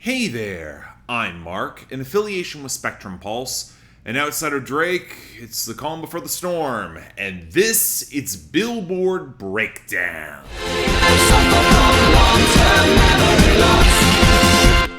Hey there, I'm Mark, in affiliation with Spectrum Pulse, and outside of Drake, it's the calm before the storm, and this, it's Billboard BREAKDOwn.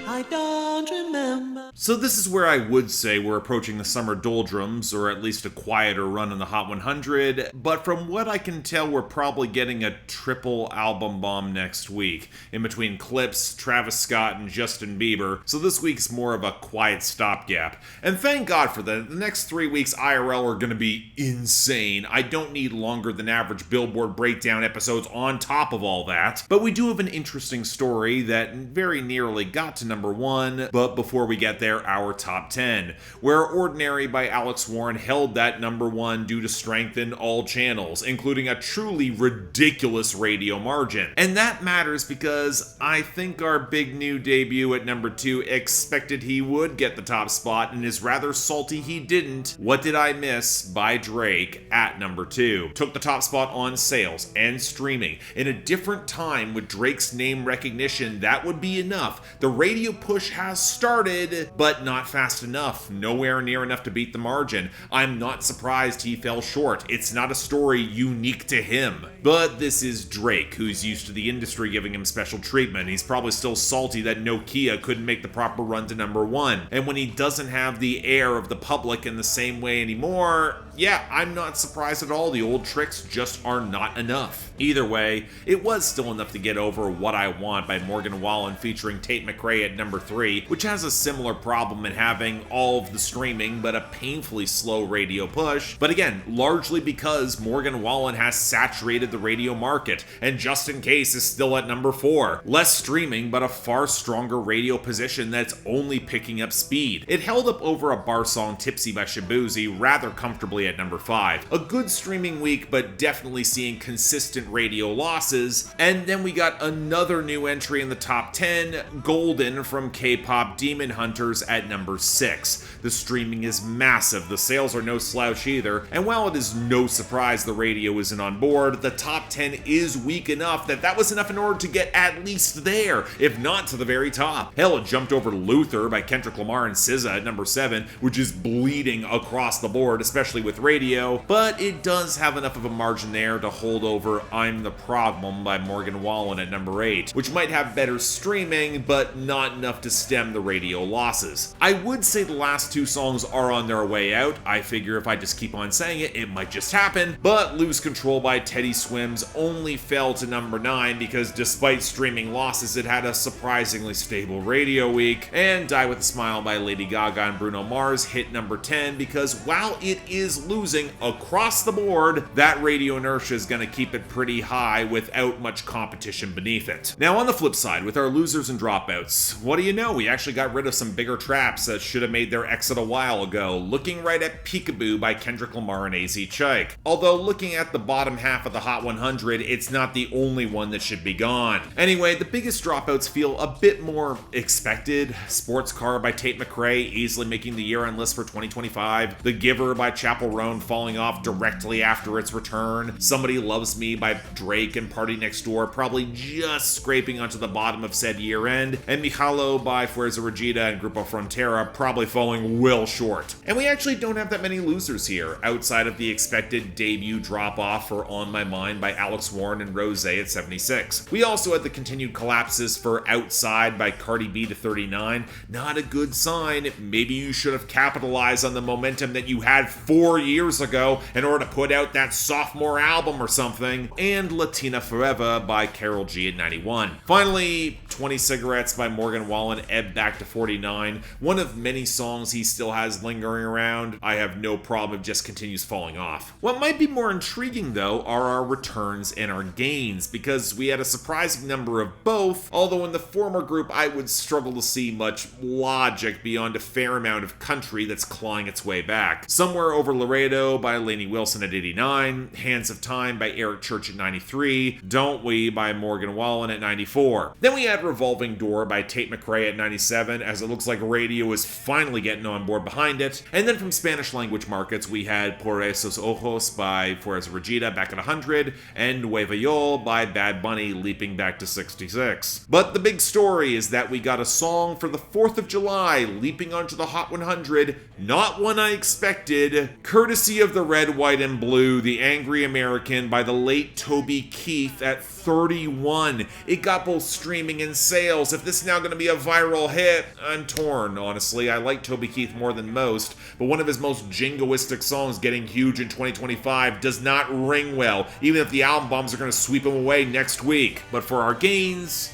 I don't remember. So this is where I would say we're approaching the summer doldrums, or at least a quieter run in the Hot 100, but from what I can tell, we're probably getting a triple album bomb next week, in between Clips, Travis Scott, and Justin Bieber, so this week's more of a quiet stopgap. And thank God for that, the next 3 weeks IRL are gonna be insane. I don't need longer than average Billboard Breakdown episodes on top of all that, but we do have an interesting story that very nearly got to number 1, but before we get there, our top 10, where Ordinary by Alex Warren held that number 1 due to strength in all channels, including a truly ridiculous radio margin. And that matters because I think our big new debut at number 2 expected he would get the top spot and is rather salty he didn't. What Did I Miss by Drake at number 2 took the top spot on sales and streaming. In a different time with Drake's name recognition, that would be enough. The radio push has started, but not fast enough. Nowhere near enough to beat the margin. I'm not surprised he fell short. It's not a story unique to him. But this is Drake, who's used to the industry giving him special treatment. He's probably still salty that Nokia couldn't make the proper run to number 1. And when he doesn't have the air of the public in the same way anymore, yeah, I'm not surprised at all. The old tricks just are not enough. Either way, it was still enough to get over What I Want by Morgan Wallen featuring Tate McRae at number 3, which has a similar problem in having all of the streaming but a painfully slow radio push, but again, largely because Morgan Wallen has saturated the radio market, and Just In Case is still at number 4. Less streaming, but a far stronger radio position that's only picking up speed. It held up over a bar song Tipsy by Shabuzi rather comfortably at number 5. A good streaming week, but definitely seeing consistent radio losses. And then we got another new entry in the top 10, Golden from K-pop Demon Hunters at number 6. The streaming is massive, the sales are no slouch either, and while it is no surprise the radio isn't on board, the top 10 is weak enough that was enough in order to get at least there, if not to the very top. Hell, it jumped over Luther by Kendrick Lamar and SZA at number 7, which is bleeding across the board, especially with radio, but it does have enough of a margin there to hold over I'm the Problem by Morgan Wallen at number 8, which might have better streaming, but not enough to stem the radio losses. I would say the last 2 songs are on their way out. I figure if I just keep on saying it, it might just happen, but Lose Control by Teddy Swims only fell to number 9 because despite streaming losses, it had a surprisingly stable radio week, and Die With A Smile by Lady Gaga and Bruno Mars hit number 10 because while it is losing across the board, that radio inertia is going to keep it pretty high without much competition beneath it. Now on the flip side, with our losers and dropouts, what do you know, we actually got rid of some bigger traps that should have made their exit a while ago, looking right at Peekaboo by Kendrick Lamar and AZ Chike. Although looking at the bottom half of the Hot 100, it's not the only one that should be gone. Anyway, the biggest dropouts feel a bit more expected. Sports Car by Tate McRae easily making the year-end list for 2025. The Giver by Chappell Roan falling off directly after its return. Somebody Loves Me by Drake and Party Next Door probably just scraping onto the bottom of said year-end. And Mijalo by Fuerza Regida and Grupo Frontera probably falling well short. And we actually don't have that many losers here, outside of the expected debut drop-off for On My Mind by Alex Warren and Rose at 76. We also had the continued collapses for Outside by Cardi B to 39. Not a good sign. Maybe you should have capitalized on the momentum that you had 4 years ago in order to put out that sophomore album or something. And Latina Forever by Karol G at 91. Finally, 20 Cigarettes by Morgan Wallen ebbed back to 49. One of many songs he still has lingering around. I have no problem if it just continues falling off. What might be more intriguing though are our returns and our gains, because we had a surprising number of both, although in the former group I would struggle to see much logic beyond a fair amount of country that's clawing its way back. Somewhere Over Laredo by Lainey Wilson at 89, Hands of Time by Eric Church at 93, Don't We by Morgan Wallen at 94. Then we had Revolving Door by Tate McRae at 97, as it looks like radio is finally getting on board behind it. And then from Spanish language markets, we had Por Esos Ojos by Fuerza Regida back at 100, and Nueva York by Bad Bunny leaping back to 66. But the big story is that we got a song for the 4th of July leaping onto the Hot 100, not one I expected, courtesy of the Red, White, and Blue, The Angry American by the late Toby Keith at 31. It got both streaming and sales. If this is now going to be a viral hit, I'm torn, honestly. I like Toby Keith more than most, but one of his most jingoistic songs getting huge in 2025 does not ring well, even if the album bombs are going to sweep him away next week. But for our gains,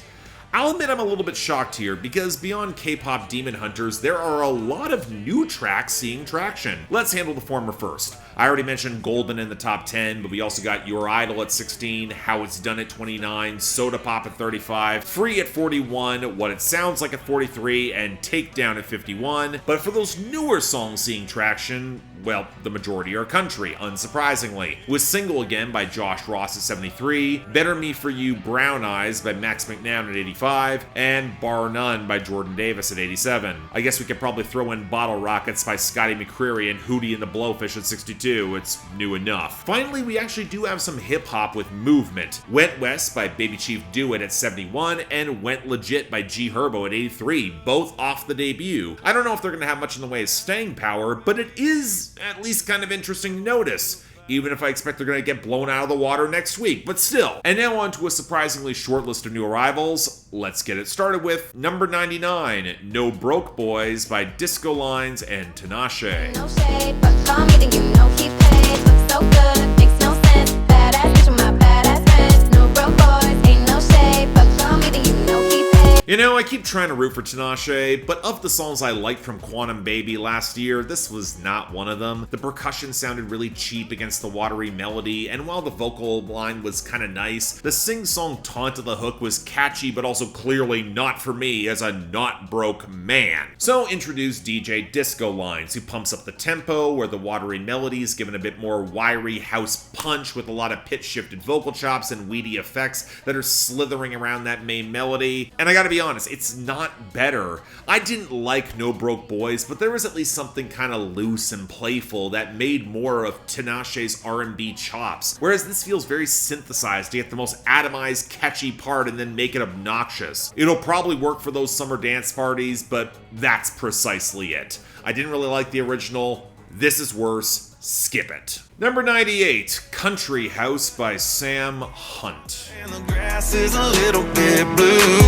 I'll admit I'm a little bit shocked here, because beyond K-pop Demon Hunters, there are a lot of new tracks seeing traction. Let's handle the former first. I already mentioned Golden in the top 10, but we also got Your Idol at 16, How It's Done at 29, Soda Pop at 35, Free at 41, What It Sounds Like at 43, and Takedown at 51. But for those newer songs seeing traction, well, the majority are country, unsurprisingly. With Single Again by Josh Ross at 73, Better Me For You Brown Eyes by Max McNown at 85, and Bar None by Jordan Davis at 87. I guess we could probably throw in Bottle Rockets by Scotty McCreery and Hootie and the Blowfish at 62. It's new enough. Finally, we actually do have some hip-hop with movement. Went West by Baby Chief Do It at 71, and Went Legit by G Herbo at 83, both off the debut. I don't know if they're going to have much in the way of staying power, but it is at least kind of interesting to notice, even if I expect they're going to get blown out of the water next week, but still. And now on to a surprisingly short list of new arrivals. Let's get it started with number 99, No Broke Boys by Disco Lines and Tinashe. No shade, but call me then you know he paid. Looks so good, makes no sense. Badass bitch with my badass friends. No broke boys, ain't no shade, but call me then you know he paid. You know, I keep trying to root for Tinashe, but of the songs I liked from Quantum Baby last year, this was not one of them. The percussion sounded really cheap against the watery melody, and while the vocal line was kinda nice, the sing-song taunt of the hook was catchy, but also clearly not for me as a not broke man. So introduce DJ Disco Lines, who pumps up the tempo, where the watery melody is given a bit more wiry house punch with a lot of pitch-shifted vocal chops and weedy effects that are slithering around that main melody. And I gotta be honest, it's not better. I didn't like No Broke Boys, but there was at least something kind of loose and playful that made more of Tinashe's R&B chops, whereas this feels very synthesized to get the most atomized, catchy part and then make it obnoxious. It'll probably work for those summer dance parties, but that's precisely it. I didn't really like the original. This is worse. Skip it. Number 98, Country House by Sam Hunt. And the grass is a little bit blue,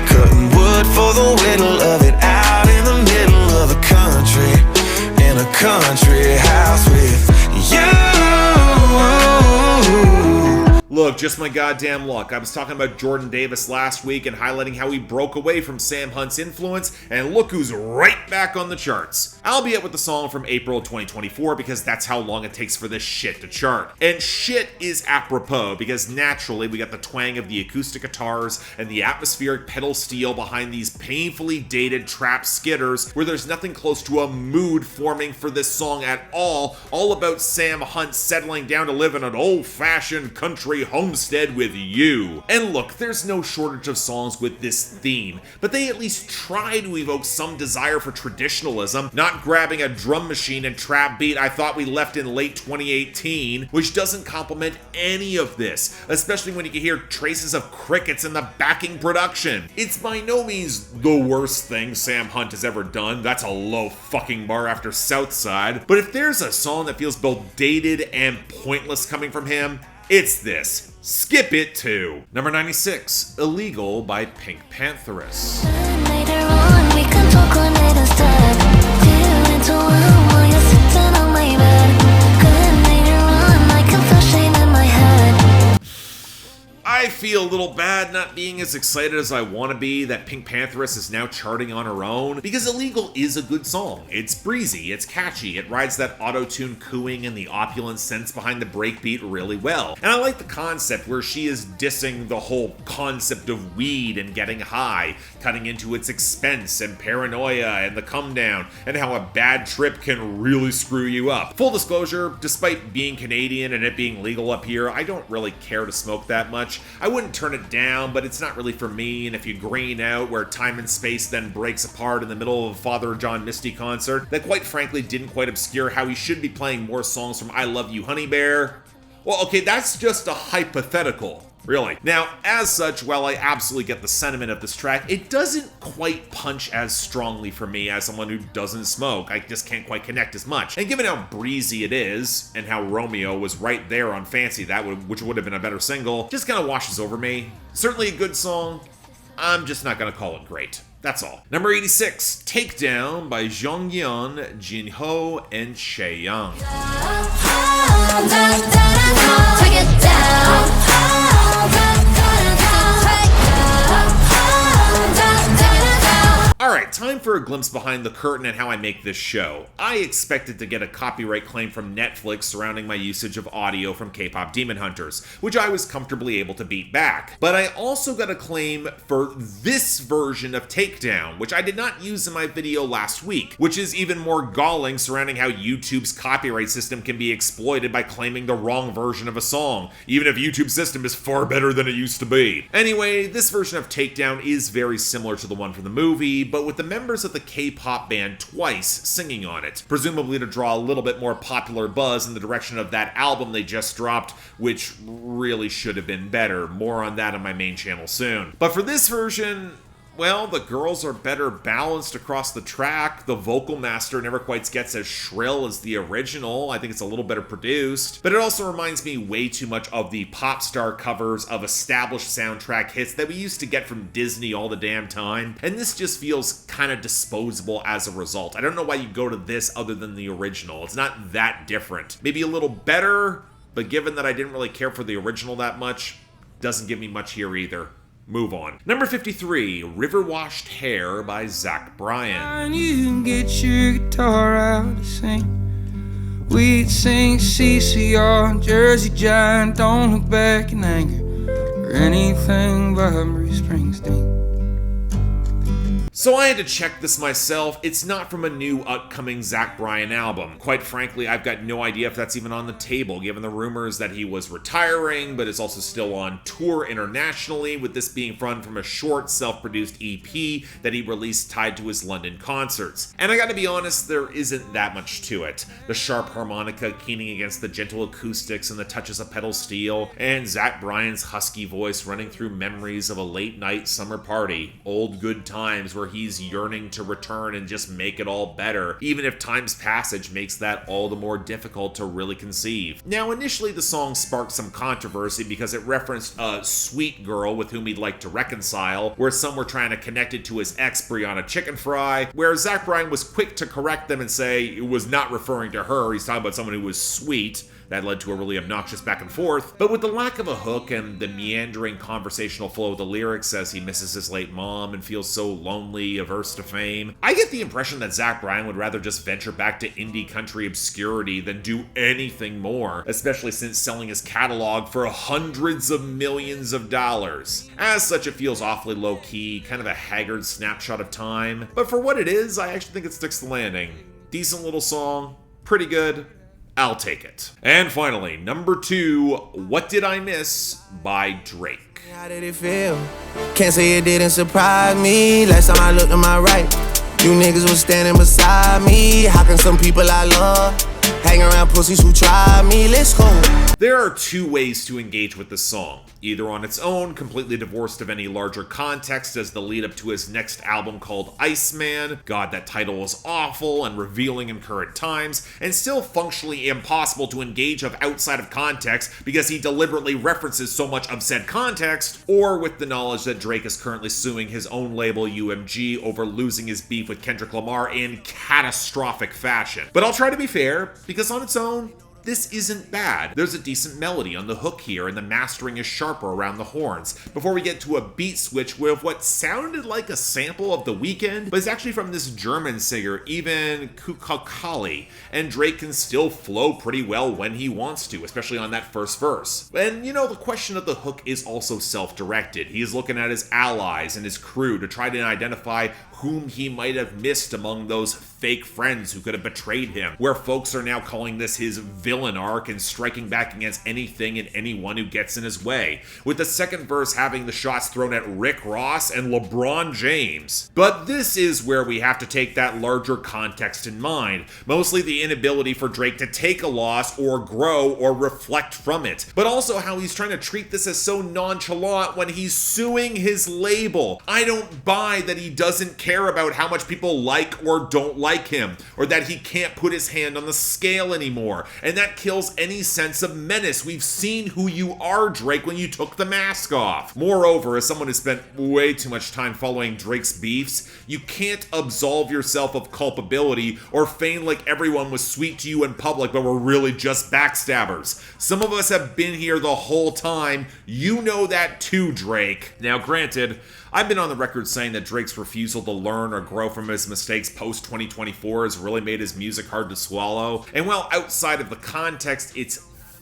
cutting wood for the whittle of it out in the middle of the country, in a country house with you. Look, just my goddamn luck. I was talking about Jordan Davis last week and highlighting how he broke away from Sam Hunt's influence, and look who's right back on the charts. Albeit with the song from April 2024, because that's how long it takes for this shit to chart. And shit is apropos, because naturally we got the twang of the acoustic guitars and the atmospheric pedal steel behind these painfully dated trap skitters, where there's nothing close to a mood forming for this song at all about Sam Hunt settling down to live in an old-fashioned country homestead with you. And look, there's no shortage of songs with this theme, but they at least try to evoke some desire for traditionalism, not grabbing a drum machine and trap beat I thought we left in late 2018, which doesn't complement any of this, especially when you can hear traces of crickets in the backing production. It's by no means the worst thing Sam Hunt has ever done. That's a low fucking bar after Southside. But if there's a song that feels both dated and pointless coming from him, it's this. Skip it too. Number 96, Illegal by PinkPantheress. Later on, we can talk on it instead. Feel into room while you're sitting on my bed. Good later on, I can feel shame in my head. I feel a little bad not being as excited as I want to be that PinkPantheress is now charting on her own, because Illegal is a good song. It's breezy, it's catchy, it rides that auto-tune cooing and the opulent sense behind the breakbeat really well. And I like the concept where she is dissing the whole concept of weed and getting high, cutting into its expense and paranoia and the come down, and how a bad trip can really screw you up. Full disclosure, despite being Canadian and it being legal up here, I don't really care to smoke that much. I wouldn't turn it down, but it's not really for me, and if you grain out where time and space then breaks apart in the middle of a Father John Misty concert that quite frankly didn't quite obscure how he should be playing more songs from I Love You Honey Bear, well, okay, that's just a hypothetical. Really. Now, as such, while I absolutely get the sentiment of this track, it doesn't quite punch as strongly for me as someone who doesn't smoke. I just can't quite connect as much. And given how breezy it is, and how Romeo was right there on Fancy, which would have been a better single, just kind of washes over me. Certainly a good song. I'm just not gonna call it great. That's all. Number 86, Takedown by JEONGYEON, JINYO, and CHAEYOUNG. Take it down. Alright, time for a glimpse behind the curtain and how I make this show. I expected to get a copyright claim from Netflix surrounding my usage of audio from K-pop Demon Hunters, which I was comfortably able to beat back. But I also got a claim for this version of Takedown, which I did not use in my video last week, which is even more galling surrounding how YouTube's copyright system can be exploited by claiming the wrong version of a song, even if YouTube's system is far better than it used to be. Anyway, this version of Takedown is very similar to the one from the movie, but with the members of the K-pop band Twice singing on it, presumably to draw a little bit more popular buzz in the direction of that album they just dropped, which really should have been better. More on that on my main channel soon. But for this version, well, the girls are better balanced across the track. The vocal master never quite gets as shrill as the original. I think it's a little better produced. But it also reminds me way too much of the pop star covers of established soundtrack hits that we used to get from Disney all the damn time. And this just feels kind of disposable as a result. I don't know why you go to this other than the original. It's not that different. Maybe a little better, but given that I didn't really care for the original that much, doesn't give me much here either. Move on. Number 53, River Washed Hair by Bryan. You can get your guitar out to sing. We'd sing CCR, Jersey Giant, don't look back in anger, or anything but Bruce Springsteen. So I had to check this myself. It's not from a new upcoming Bryan album. Quite frankly, I've got no idea if that's even on the table, given the rumors that he was retiring, but is also still on tour internationally, with this being from a short self-produced EP that he released tied to his London concerts. And I gotta be honest, there isn't that much to it. The sharp harmonica keening against the gentle acoustics and the touches of pedal steel, and Bryan's husky voice running through memories of a late night summer party. Old good times where he's yearning to return and just make it all better, even if time's passage makes that all the more difficult to really conceive. Now, initially the song sparked some controversy because it referenced a sweet girl with whom he'd like to reconcile, where some were trying to connect it to his ex Brianna Chicken Fry, where Bryan was quick to correct them and say it was not referring to her, he's talking about someone who was sweet. That led to a really obnoxious back and forth. But with the lack of a hook and the meandering conversational flow of the lyrics as he misses his late mom and feels so lonely, averse to fame, I get the impression that Bryan would rather just venture back to indie country obscurity than do anything more, especially since selling his catalog for hundreds of millions of dollars. As such, it feels awfully low-key, kind of a haggard snapshot of time. But for what it is, I actually think it sticks the landing. Decent little song, pretty good. I'll take it. And finally, number 2, What Did I Miss by Drake. How did it feel? Can't say it didn't surprise me. Last time I looked to my right, you niggas was standing beside me. How can some people I love hang around pussies who try me? Let's go. There are 2 ways to engage with this song. Either on its own, completely divorced of any larger context as the lead up to his next album called Iceman. God, that title was awful and revealing in current times, and still functionally impossible to engage of outside of context because he deliberately references so much of said context, or with the knowledge that Drake is currently suing his own label UMG over losing his beef with Kendrick Lamar in catastrophic fashion. But I'll try to be fair, because on its own, this isn't bad. There's a decent melody on the hook here, and the mastering is sharper around the horns, before we get to a beat switch with what sounded like a sample of The Weeknd, but it's actually from this German singer, Ivan Kukakali, and Drake can still flow pretty well when he wants to, especially on that first verse. And you know, the question of the hook is also self-directed. He is looking at his allies and his crew to try to identify whom he might have missed among those fake friends who could have betrayed him, where folks are now calling this his villain arc and striking back against anything and anyone who gets in his way, with the second verse having the shots thrown at Rick Ross and LeBron James. But this is where we have to take that larger context in mind, mostly the inability for Drake to take a loss or grow or reflect from it, but also how he's trying to treat this as so nonchalant when he's suing his label. I don't buy that he doesn't care about how much people like or don't like him, or that he can't put his hand on the scale anymore, and that kills any sense of menace. We've seen who you are, Drake, when you took the mask off. Moreover, as someone who spent way too much time following Drake's beefs, you can't absolve yourself of culpability or feign like everyone was sweet to you in public but were really just backstabbers. Some of us have been here the whole time. You know that too, Drake. Now, granted, I've been on the record saying that Drake's refusal to learn or grow from his mistakes post-2024 has really made his music hard to swallow. And while outside of the context, it's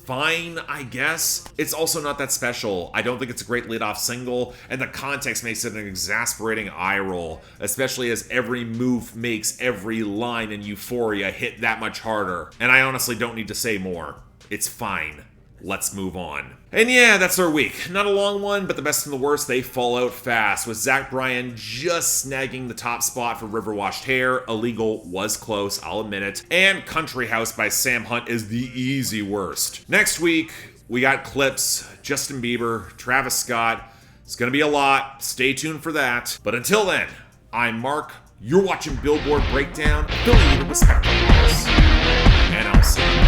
fine, I guess, it's also not that special. I don't think it's a great lead-off single, and the context makes it an exasperating eye roll, especially as every move makes every line in Euphoria hit that much harder. And I honestly don't need to say more. It's fine. Let's move on. And yeah, that's our week. Not a long one, but the best and the worst, they fall out fast, with Zach Bryan just snagging the top spot for River Washed Hair. Illegal was close, I'll admit it. And Country House by Sam Hunt is the easy worst. Next week, we got Clips, Justin Bieber, Travis Scott. It's gonna be a lot. Stay tuned for that. But until then, I'm Mark. You're watching Billboard Breakdown, affiliated with Spectrum. And I'll see you.